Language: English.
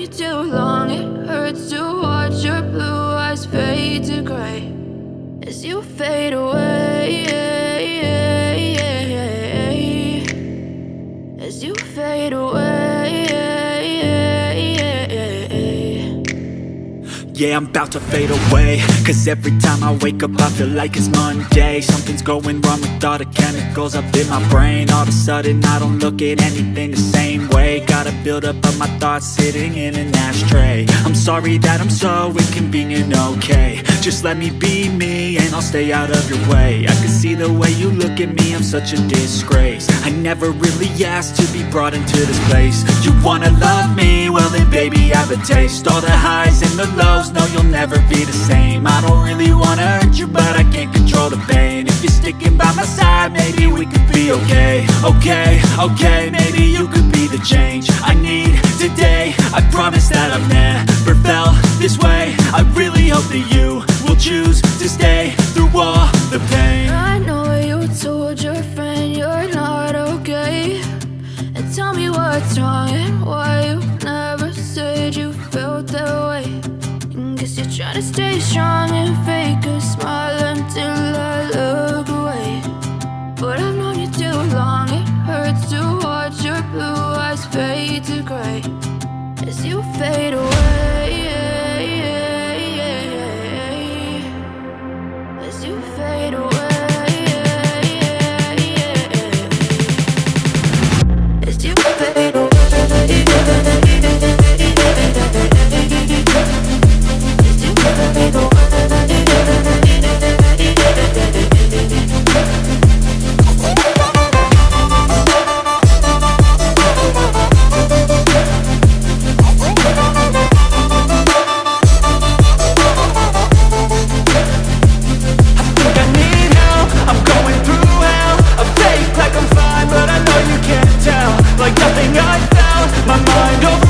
you too long. It hurts to watch your blue eyes fade to gray as you fade away, as you fade away. Yeah, I'm about to fade away, cause every time I wake up I feel like it's Monday. Something's going wrong with all the chemicals up in my brain. All of a sudden I don't look at anything the same way. Got a buildup of my thoughts sitting in an ashtray. I'm sorry that I'm so inconvenient, okay. Just let me be me and I'll stay out of your way. I can see the way you look at me, I'm such a disgrace. I never really asked to be brought into this place. You wanna love me? Well then baby I have a taste. All the highs and the lows, no you'll never be the same. I don't really wanna hurt you but I can't control the pain. If you're sticking by my side maybe we could be okay. Okay, maybe you could be the change I need today. I promise that I've never felt this way. I really hope that you will choose to stay through all the pain. I know you told your friend you're not okay, and tell me what's wrong and why you never said you felt that way. Guess you're trying to stay strong and fake a smile until I look away. But I've known you too long. It hurts to watch your blue eyes fade to gray as you fade away, as you fade away, as you fade away. Like nothing I felt, my mind over